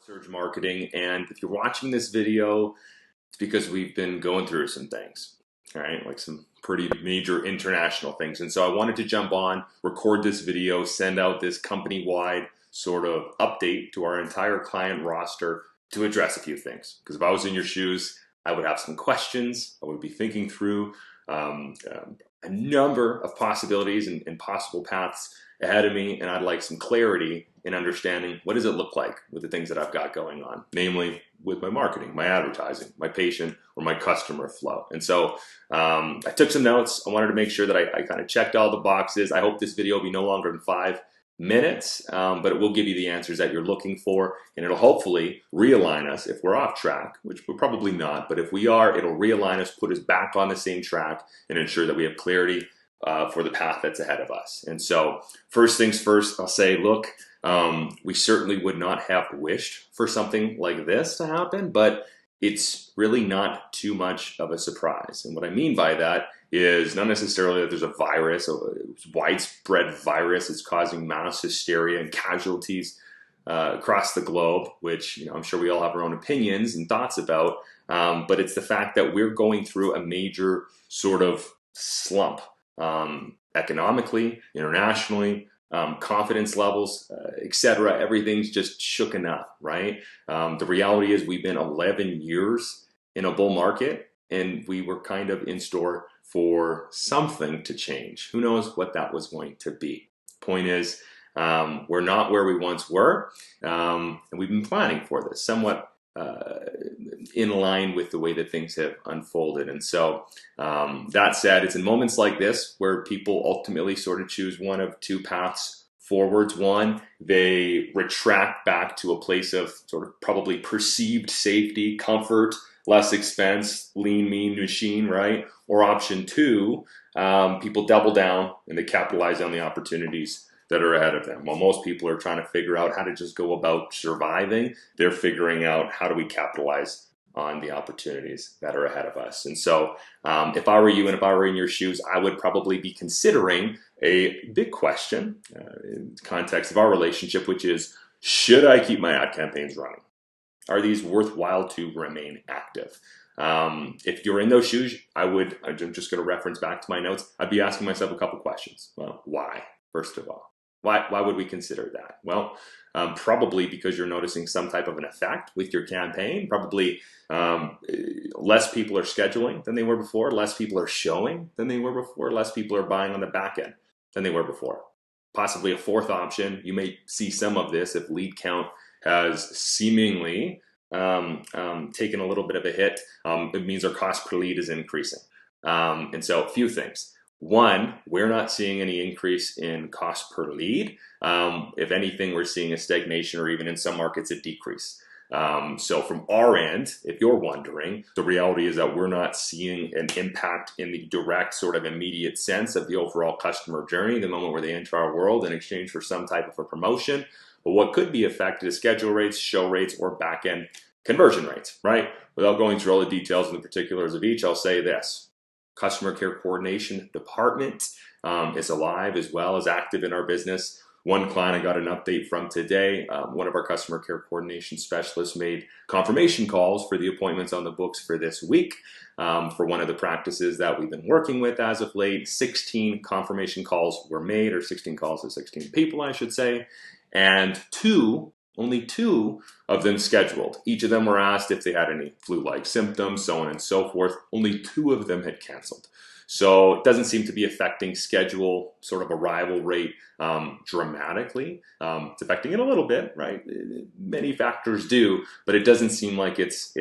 Surge marketing, and if you're watching this video, it's because we've been going through some things, all right, like some pretty major international things. And so I wanted to jump on, record this video, send out this company-wide sort of update to our entire client roster to address a few things. Because if I was in your shoes, I would have some questions. I would be thinking through a number of possibilities and possible paths ahead of me, and I'd like some clarity in understanding what does it look like with the things that I've got going on, namely with my marketing, my advertising, my patient or my customer flow. And so I took some notes. I wanted to make sure that I kind of checked all the boxes. I hope this video will be no longer than 5 minutes, but it will give you the answers that you're looking for, and it'll hopefully realign us if we're off track, which we're probably not, but if we are, it'll realign us, put us back on the same track, and ensure that we have clarity for the path that's ahead of us. And so first things first, I'll say, look, we certainly would not have wished for something like this to happen, but it's really not too much of a surprise. And what I mean by that is not necessarily that there's a virus, a widespread virus that's causing mass hysteria and casualties across the globe, which I'm sure we all have our own opinions and thoughts about, but it's the fact that we're going through a major sort of slump. Economically, internationally, confidence levels, etc. Everything's just shooken up, right? The reality is we've been 11 years in a bull market, and we were kind of in store for something to change. Who knows what that was going to be? Point is, we're not where we once were, and we've been planning for this somewhat in line with the way that things have unfolded. And so that said, it's in moments like this where people ultimately sort of choose one of two paths forwards. One, they retract back to a place of sort of probably perceived safety, comfort, less expense, lean, mean machine, right? Or option two, people double down and they capitalize on the opportunities that are ahead of them. While most people are trying to figure out how to just go about surviving, they're figuring out how do we capitalize on the opportunities that are ahead of us. And so if I were you and if I were in your shoes, I would probably be considering a big question in the context of our relationship, which is, should I keep my ad campaigns running? Are these worthwhile to remain active? If you're in those shoes, I'm just going to reference back to my notes. I'd be asking myself a couple questions. Well, why? First of all, why would we consider that? Well, probably because you're noticing some type of an effect with your campaign. Probably less people are scheduling than they were before. Less people are showing than they were before. Less people are buying on the back end than they were before. Possibly a fourth option, you may see some of this if lead count has seemingly taken a little bit of a hit. It means our cost per lead is increasing. And so a few things. One, we're not seeing any increase in cost per lead. If anything, we're seeing a stagnation or even in some markets a decrease. So from our end, if you're wondering, the reality is that we're not seeing an impact in the direct sort of immediate sense of the overall customer journey, the moment where they enter our world in exchange for some type of a promotion. But what could be affected is schedule rates, show rates, or back-end conversion rates, right? Without going through all the details and the particulars of each, I'll say this. Customer care coordination department is alive as well as active in our business. One client I got an update from today, one of our customer care coordination specialists made confirmation calls for the appointments on the books for this week for one of the practices that we've been working with as of late. 16 confirmation calls were made, or 16 calls to 16 people, I should say, and only two of them scheduled. Each of them were asked if they had any flu-like symptoms, so on and so forth. Only 2 of them had canceled. So it doesn't seem to be affecting schedule sort of arrival rate dramatically. It's affecting it a little bit, right? Many factors do, but it doesn't seem like it's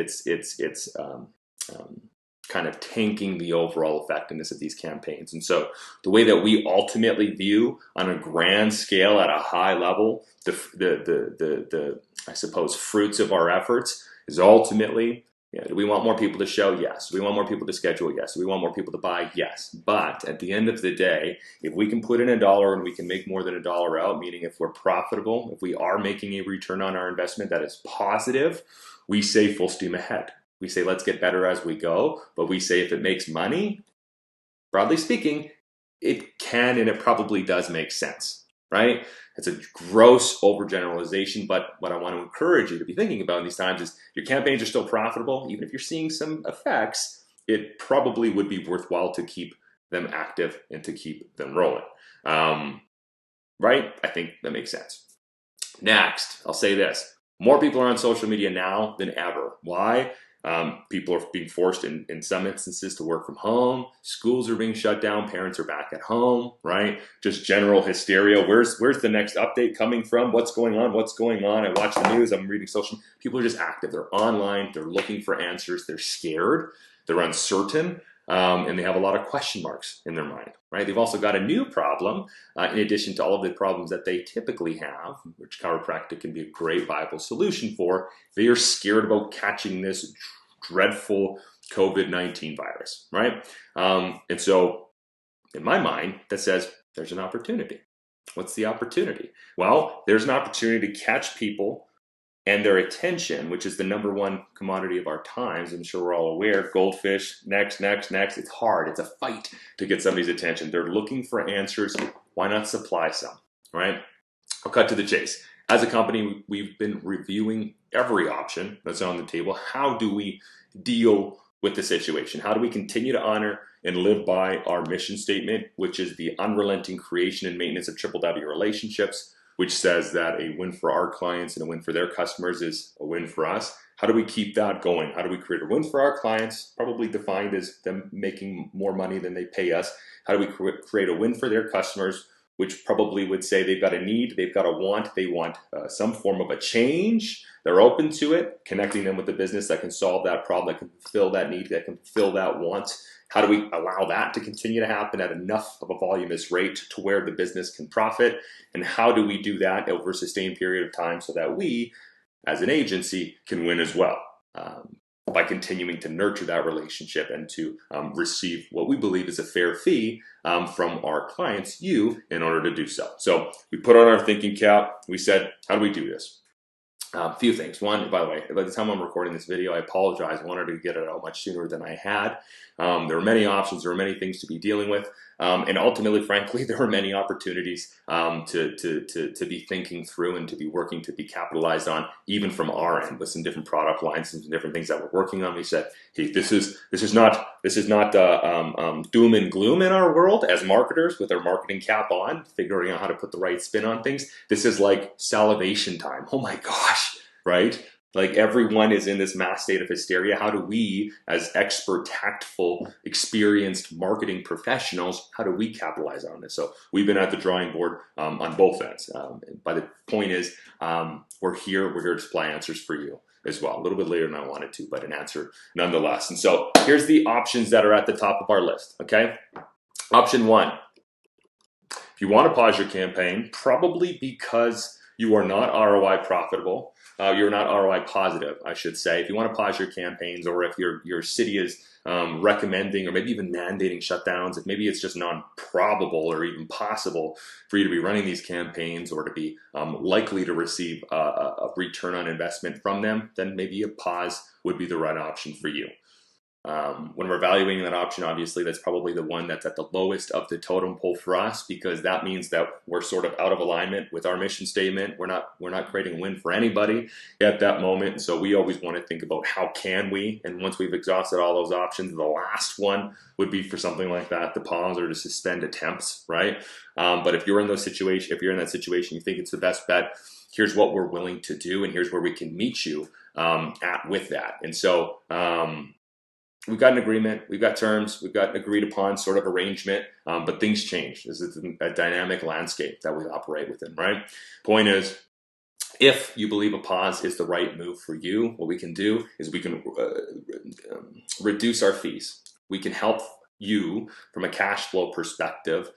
kind of tanking the overall effectiveness of these campaigns. And so the way that we ultimately view on a grand scale at a high level, the I suppose fruits of our efforts is ultimately, do we want more people to show? Yes. Do we want more people to schedule? Yes. Do we want more people to buy? Yes. But at the end of the day, if we can put in $1 and we can make more than $1 out, meaning if we're profitable, if we are making a return on our investment that is positive, we say full steam ahead. We say, let's get better as we go, but we say if it makes money, broadly speaking, it can and it probably does make sense. right? It's a gross overgeneralization, but what I want to encourage you to be thinking about in these times is your campaigns are still profitable. Even if you're seeing some effects, it probably would be worthwhile to keep them active and to keep them rolling. Right? I think that makes sense. Next, I'll say this. More people are on social media now than ever. Why? People are being forced in some instances to work from home. Schools are being shut down. Parents are back at home, right? Just general hysteria. Where's the next update coming from? What's going on? What's going on? I watch the news. I'm reading social. People are just active. They're online. They're looking for answers. They're scared. They're uncertain. And they have a lot of question marks in their mind, right? They've also got a new problem, in addition to all of the problems that they typically have, which chiropractic can be a great viable solution for. They are scared about catching this dreadful COVID-19 virus, right? And so, in my mind, that says there's an opportunity. What's the opportunity? Well, there's an opportunity to catch people and their attention, which is the #1 commodity of our times. I'm sure we're all aware. Goldfish, next. It's hard. It's a fight to get somebody's attention. They're looking for answers. Why not supply some, right? I'll cut to the chase. As a company, we've been reviewing every option that's on the table. How do we deal with the situation? How do we continue to honor and live by our mission statement, which is the unrelenting creation and maintenance of =W relationships, which says that a win for our clients and a win for their customers is a win for us? How do we keep that going? How do we create a win for our clients, probably defined as them making more money than they pay us? How do we create a win for their customers, which probably would say they've got a need, they've got a want, they want some form of a change, they're open to it, connecting them with the business that can solve that problem, that can fulfill that need, that can fulfill that want. How do we allow that to continue to happen at enough of a voluminous rate to where the business can profit? And how do we do that over a sustained period of time so that we, as an agency, can win as well? By continuing to nurture that relationship and to receive what we believe is a fair fee from our clients, you, in order to do so. So we put on our thinking cap. We said, how do we do this? A few things. One, by the way, by the time I'm recording this video, I apologize. I wanted to get it out much sooner than I had. There were many options. There were many things to be dealing with. And ultimately, frankly, there were many opportunities to be thinking through and to be working to be capitalized on, even from our end, with some different product lines and some different things that we're working on. We said, hey, this is not doom and gloom in our world as marketers with our marketing cap on, figuring out how to put the right spin on things. This is like salivation time. Oh my gosh, right? Like everyone is in this mass state of hysteria. How do we, as expert, tactful, experienced marketing professionals, how do we capitalize on this? So we've been at the drawing board on both ends. But the point is, we're here to supply answers for you as well. A little bit later than I wanted to, but an answer nonetheless. And so here's the options that are at the top of our list, okay? Option 1, if you want to pause your campaign, probably because you are not ROI profitable, you're not ROI positive, I should say. If you want to pause your campaigns, or if your city is recommending or maybe even mandating shutdowns, if maybe it's just non-probable or even possible for you to be running these campaigns or to be likely to receive a return on investment from them, then maybe a pause would be the right option for you. When we're evaluating that option, obviously that's probably the one that's at the lowest of the totem pole for us, because that means that we're sort of out of alignment with our mission statement. We're not creating a win for anybody at that moment. And so we always want to think about how can we, and once we've exhausted all those options, the last one would be for something like that, to pause or to suspend attempts, right? But if you're in that situation, you think it's the best bet, here's what we're willing to do, and here's where we can meet you with that. And so we've got an agreement, we've got terms, we've got an agreed upon sort of arrangement, but things change. This is a dynamic landscape that we operate within, right? Point is, if you believe a pause is the right move for you, what we can do is we can reduce our fees. We can help you from a cash flow perspective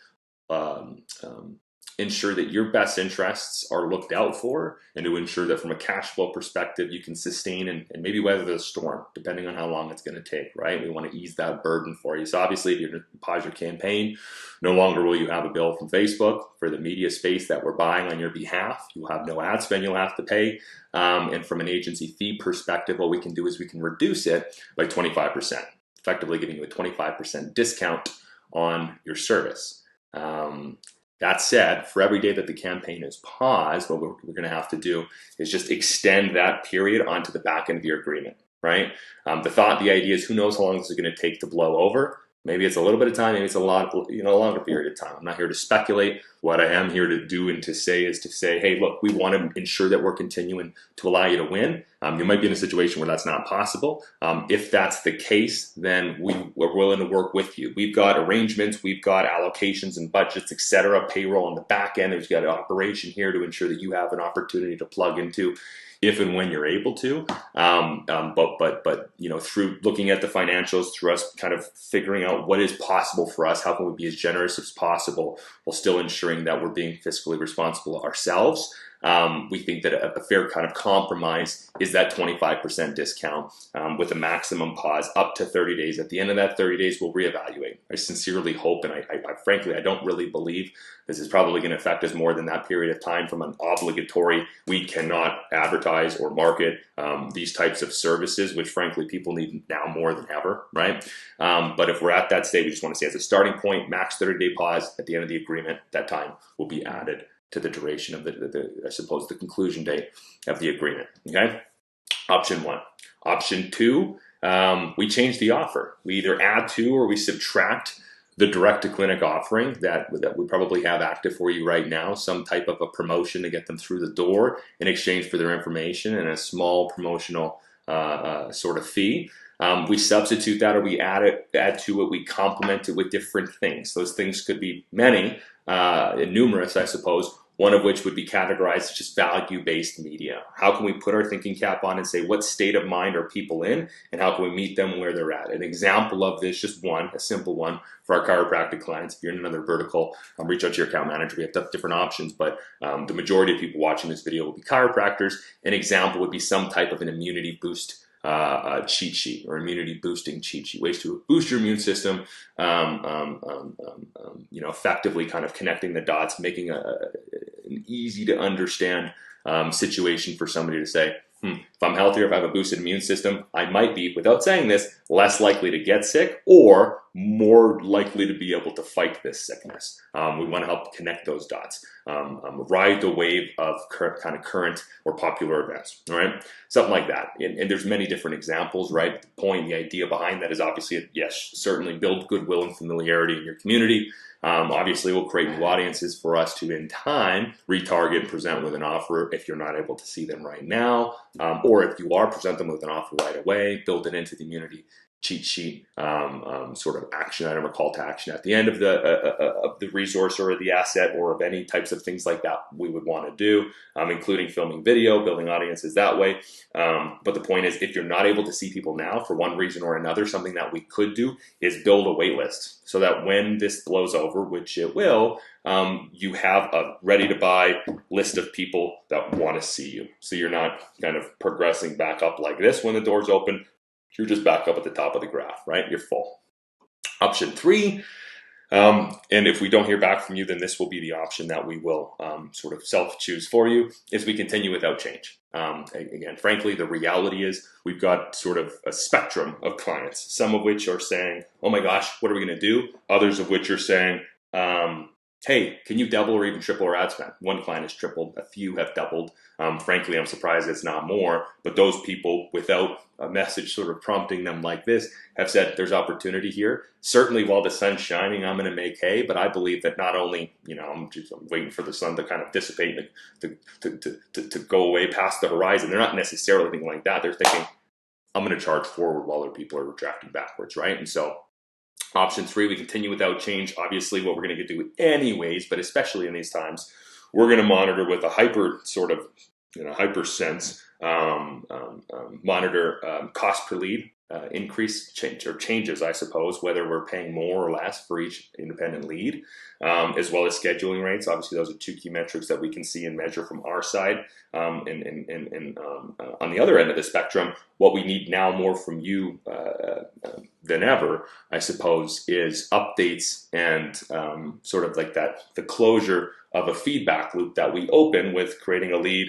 ensure that your best interests are looked out for, and to ensure that from a cash flow perspective, you can sustain and maybe weather the storm, depending on how long it's going to take, right? We want to ease that burden for you. So obviously, if you're going to pause your campaign, no longer will you have a bill from Facebook for the media space that we're buying on your behalf. You'll have no ad spend you'll have to pay. And from an agency fee perspective, what we can do is we can reduce it by 25%, effectively giving you a 25% discount on your service. That said, for every day that the campaign is paused, what we're going to have to do is just extend that period onto the back end of your agreement, right? The idea is, who knows how long this is going to take to blow over. Maybe it's a little bit of time, maybe it's a longer period of time. I'm not here to speculate. What I am here to do and to say is to say, hey, look, we want to ensure that we're continuing to allow you to win. You might be in a situation where that's not possible. If that's the case, then we're willing to work with you. We've got arrangements, we've got allocations and budgets, etc. Payroll on the back end. We've got an operation here to ensure that you have an opportunity to plug into if and when you're able to, but through looking at the financials, through us kind of figuring out what is possible for us, how can we be as generous as possible while still ensuring that we're being fiscally responsible ourselves. We think that a fair kind of compromise is that 25% discount with a maximum pause up to 30 days. At the end of that 30 days, we'll reevaluate. I sincerely hope, and I frankly, I don't really believe this is probably going to affect us more than that period of time from an obligatory, we cannot advertise or market these types of services, which frankly people need now more than ever, right? But if we're at that state, we just want to say as a starting point, max 30-day pause. At the end of the agreement, that time will be added to the duration of I suppose, the conclusion date of the agreement, okay? Option 1. Option 2, we change the offer. We either add to or we subtract the direct-to-clinic offering that we probably have active for you right now, some type of a promotion to get them through the door in exchange for their information and a small promotional sort of fee. We substitute that, or we add to it, we complement it with different things. Those things could be many, numerous, I suppose, one of which would be categorized as just value-based media. How can we put our thinking cap on and say, what state of mind are people in, and how can we meet them where they're at? An example of this, just one, a simple one, for our chiropractic clients. If you're in another vertical, reach out to your account manager. We have different options, but the majority of people watching this video will be chiropractors. An example would be some type of an immunity boost cheat sheet or immunity boosting cheat sheet, ways to boost your immune system, effectively kind of connecting the dots, making an easy to understand situation for somebody to say, if I'm healthier, if I have a boosted immune system, I might be, without saying this, less likely to get sick or more likely to be able to fight this sickness. We want to help connect those dots, ride the wave of current or popular events, all right? Something like that. And there's many different examples, right? The point, the idea behind that is obviously, yes, certainly build goodwill and familiarity in your community. Obviously, we'll create new audiences for us to, in time, retarget and present with an offer if you're not able to see them right now. Or if you are, present them with an offer right away, build it into the immunity cheat sheet, sort of action item or call to action at the end of the resource or the asset, or of any types of things like that we would want to do, including filming video, building audiences that way. But the point is, if you're not able to see people now for one reason or another, something that we could do is build a wait list so that when this blows over, which it will, you have a ready to buy list of people that want to see you. So you're not kind of progressing back up like this when the doors open. You're just back up at the top of the graph, right? You're full. Option 3, and if we don't hear back from you, then this will be the option that we will sort of self-choose for you, is we continue without change. Again, frankly, the reality is we've got sort of a spectrum of clients, some of which are saying, oh my gosh, what are we going to do? Others of which are saying, hey, can you double or even triple our ad spend? One client has tripled, a few have doubled. Frankly, I'm surprised it's not more, but those people, without a message sort of prompting them like this, have said there's opportunity here. Certainly while the sun's shining, I'm going to make hay, but I believe that not only, I'm waiting for the sun to kind of dissipate, to go away past the horizon. They're not necessarily thinking like that. They're thinking, I'm going to charge forward while other people are retracting backwards, right? And so option 3, we continue without change. Obviously, what we're going to do anyways, but especially in these times, we're going to monitor with a hyper sort of, hyper sense, monitor cost per lead, increase changes, I suppose, whether we're paying more or less for each independent lead, as well as scheduling rates. Obviously, those are 2 key metrics that we can see and measure from our side. And on the other end of the spectrum, what we need now more from you than ever, I suppose, is updates and sort of like the closure of a feedback loop that we open with creating a lead,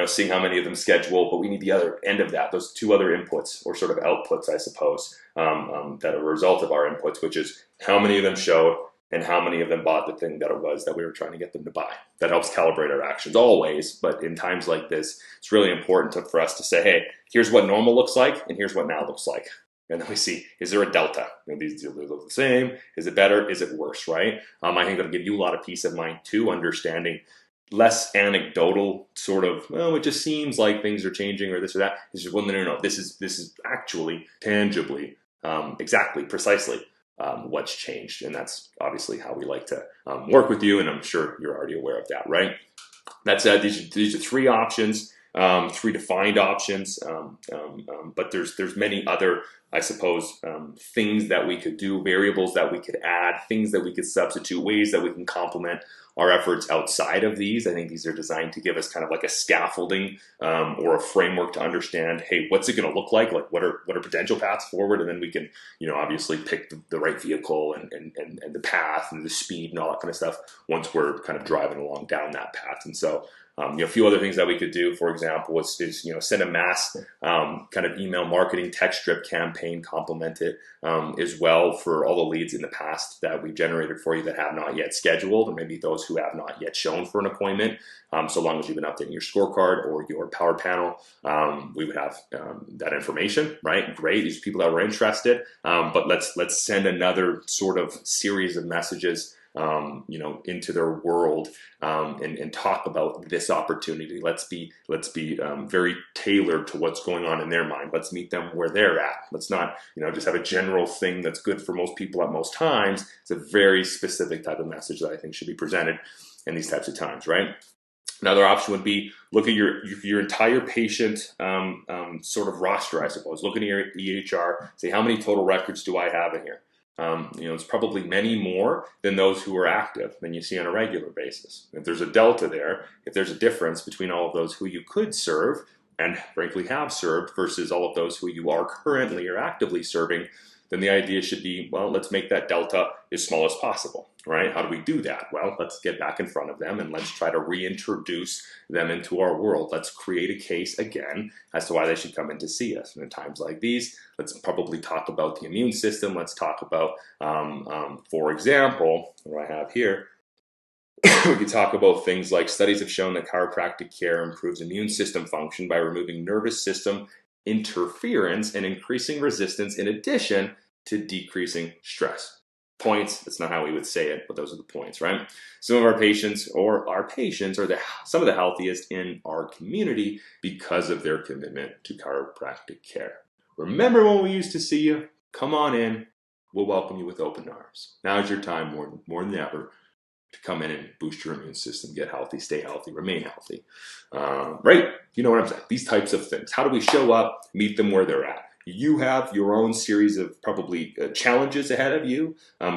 seeing how many of them schedule, but we need the other end of that, those 2 other inputs or sort of outputs, I suppose, that are a result of our inputs, which is how many of them showed, and how many of them bought the thing that it was that we were trying to get them to buy. That helps calibrate our actions always, but in times like this, it's really important for us to say, hey, here's what normal looks like, and here's what now looks like. And then we see, is there a delta? These look the same. Is it better? Is it worse, right? I think that'll give you a lot of peace of mind too, understanding less anecdotal sort of, well, it just seems like things are changing or this or that. It's just, well, no. This is actually tangibly, exactly, precisely what's changed. And that's obviously how we like to work with you. And I'm sure you're already aware of that, right? That said, these are three options, three defined options, but there's many other, I suppose, things that we could do, variables that we could add, things that we could substitute, ways that we can complement our efforts outside of these. I think these are designed to give us kind of like a scaffolding or a framework to understand, hey, what's it going to look like? Like what are potential paths forward? And then we can, obviously pick the right vehicle and the path and the speed and all that kind of stuff once we're kind of driving along down that path. And so a few other things that we could do, for example, is send a mass kind of email marketing text strip campaign, complement it as well for all the leads in the past that we generated for you that have not yet scheduled, and maybe those who have not yet shown for an appointment. So long as you've been updating your scorecard or your power panel, we would have that information, right? Great, these are people that were interested, but let's send another sort of series of messages into their world and talk about this opportunity. Let's be very tailored to what's going on in their mind. Let's meet them where they're at. Let's not just have a general thing that's good for most people at most times. It's a very specific type of message that I think should be presented in these types of times, right? Another option would be look at your entire patient sort of roster, I suppose. Look at your EHR, say how many total records do I have in here? It's probably many more than those who are active than you see on a regular basis. If there's a delta there, if there's a difference between all of those who you could serve and frankly have served versus all of those who you are currently or actively serving, then the idea should be, well, let's make that delta as small as possible, right? How do we do that? Well, let's get back in front of them and let's try to reintroduce them into our world. Let's create a case again as to why they should come in to see us. And in times like these, let's probably talk about the immune system. Let's talk about, for example, what I have here, we could talk about things like studies have shown that chiropractic care improves immune system function by removing nervous system interference and increasing resistance in addition to decreasing stress. Points, that's not how we would say it, but those are the points, right? Some of our patients are some of the healthiest in our community because of their commitment to chiropractic care. Remember when we used to see you? Come on in. We'll welcome you with open arms. Now's your time more than ever to come in and boost your immune system, get healthy, stay healthy, remain healthy. Right? You know what I'm saying? These types of things. How do we show up, meet them where they're at? You have your own series of probably challenges ahead of you,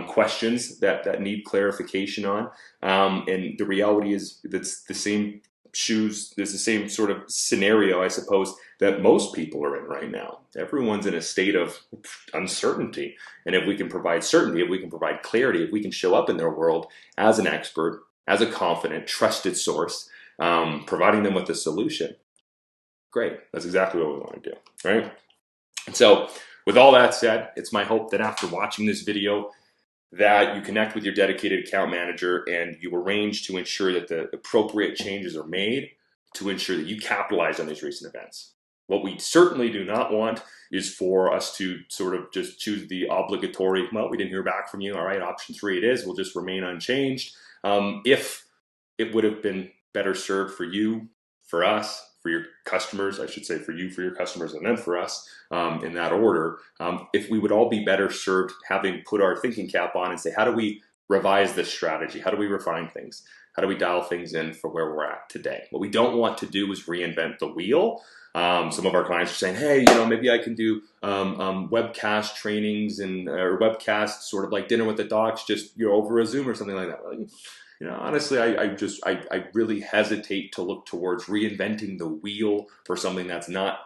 questions that need clarification on. And the reality is that's the same shoes, there's the same sort of scenario, I suppose, that most people are in right now. Everyone's in a state of uncertainty. And if we can provide certainty, if we can provide clarity, if we can show up in their world as an expert, as a confident, trusted source, providing them with a solution, great. That's exactly what we want to do, right? And so with all that said, it's my hope that after watching this video, that you connect with your dedicated account manager and you arrange to ensure that the appropriate changes are made to ensure that you capitalize on these recent events. What we certainly do not want is for us to sort of just choose the obligatory, well, we didn't hear back from you, all right, option 3 it is, we'll just remain unchanged. If it would have been better served for you, for us, for your customers, I should say for you, for your customers, and then for us, in that order, if we would all be better served having put our thinking cap on and say, how do we revise this strategy? How do we refine things? How do we dial things in for where we're at today? What we don't want to do is reinvent the wheel. Some of our clients are saying, hey, maybe I can do webcast trainings or webcast sort of like dinner with the docs, just over a Zoom or something like that. Well, honestly, I really hesitate to look towards reinventing the wheel for something that's not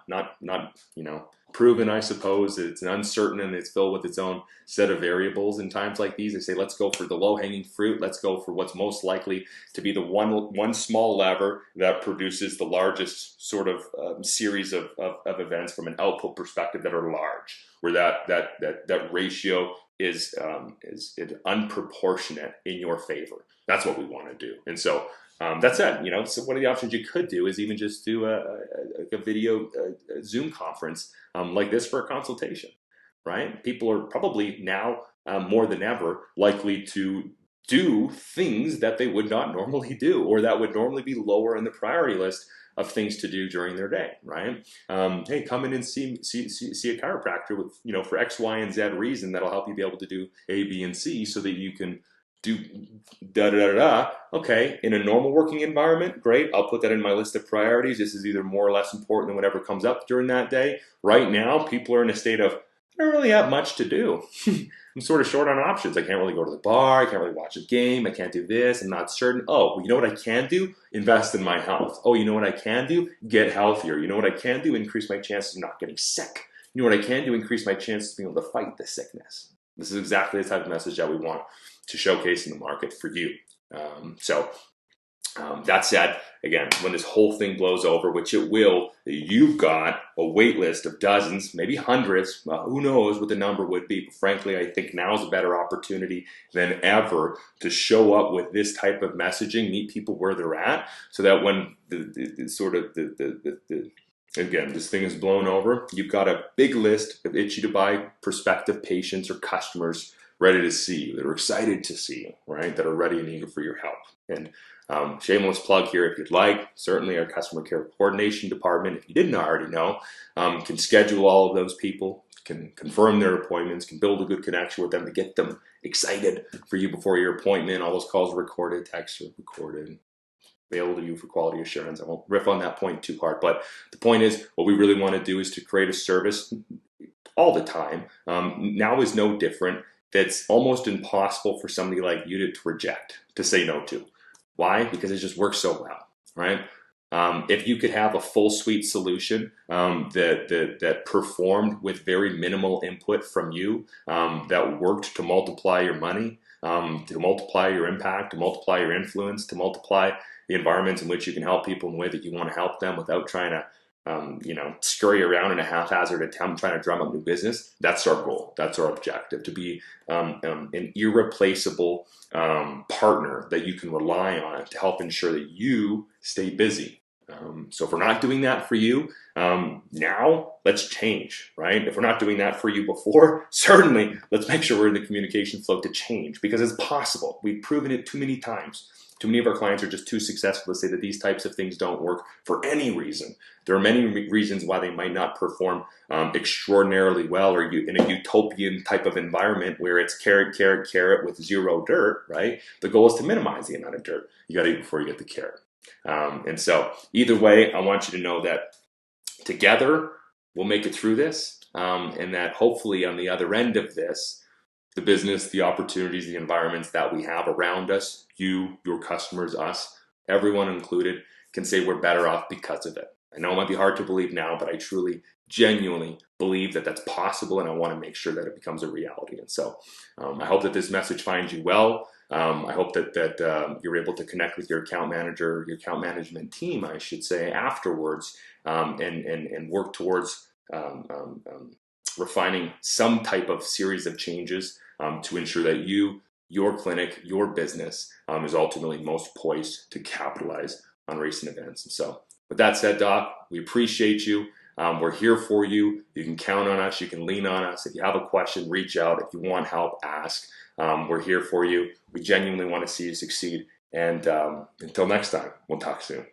proven, I suppose. It's uncertain and it's filled with its own set of variables in times like these. They say, let's go for the low-hanging fruit. Let's go for what's most likely to be the one small lever that produces the largest sort of series of events from an output perspective that are large, where that ratio is unproportionate in your favor. That's what we want to do. And so that said, so one of the options you could do is even just do a video Zoom conference like this for a consultation, right? People are probably now more than ever likely to do things that they would not normally do, or that would normally be lower in the priority list of things to do during their day, right? Hey, come in and see a chiropractor with, for X, Y, and Z reason that'll help you be able to do A, B, and C so that you can do da-da-da-da. Okay, in a normal working environment, great. I'll put that in my list of priorities. This is either more or less important than whatever comes up during that day. Right now, people are in a state of, I don't really have much to do. I'm sort of short on options. I can't really go to the bar. I can't really watch a game. I can't do this. I'm not certain. Oh, you know what I can do? Invest in my health. Oh, you know what I can do? Get healthier. You know what I can do? Increase my chances of not getting sick. You know what I can do? Increase my chances of being able to fight the sickness. This is exactly the type of message that we want to showcase in the market for you. That said, again, when this whole thing blows over, which it will, you've got a wait list of dozens, maybe hundreds, who knows what the number would be. But frankly, I think now is a better opportunity than ever to show up with this type of messaging, meet people where they're at, so that when again, this thing is blown over, you've got a big list of itchy to buy prospective patients or customers ready to see you, that are excited to see you, right? That are ready and eager for your help. And shameless plug here, if you'd like, certainly our customer care coordination department, if you didn't already know, can schedule all of those people, can confirm their appointments, can build a good connection with them to get them excited for you before your appointment. All those calls are recorded, texts are recorded, available to you for quality assurance. I won't riff on that point too hard, but the point is, what we really want to do is to create a service all the time. Now is no different. That's almost impossible for somebody like you to reject, to say no to. Why? Because it just works so well, right? If you could have a full suite solution that performed with very minimal input from you, that worked to multiply your money, to multiply your impact, to multiply your influence, to multiply the environments in which you can help people in the way that you want to help them without trying to scurry around in a haphazard attempt trying to drum up new business. That's our goal. That's our objective, to be an irreplaceable partner that you can rely on to help ensure that you stay busy. So if we're not doing that for you now, let's change, right? If we're not doing that for you before, certainly let's make sure we're in the communication flow to change, because it's possible. We've proven it too many times. Too many of our clients are just too successful to say that these types of things don't work for any reason. There are many reasons why they might not perform extraordinarily well, or in a utopian type of environment where it's carrot, carrot, carrot with zero dirt, right? The goal is to minimize the amount of dirt you got to eat before you get the carrot. And so either way, I want you to know that together we'll make it through this, and that hopefully on the other end of this, the business, the opportunities, the environments that we have around us, you, your customers, us, everyone included, can say we're better off because of it. I know it might be hard to believe now, but I truly, genuinely believe that that's possible, and I want to make sure that it becomes a reality. And so I hope that this message finds you well. I hope that you're able to connect with your account manager, your account management team, I should say, afterwards, and work towards refining some type of series of changes to ensure that you, your clinic, your business is ultimately most poised to capitalize on recent events. And so with that said, Doc, we appreciate you. We're here for you. You can count on us. You can lean on us. If you have a question, reach out. If you want help, ask. We're here for you. We genuinely want to see you succeed. And until next time, we'll talk soon.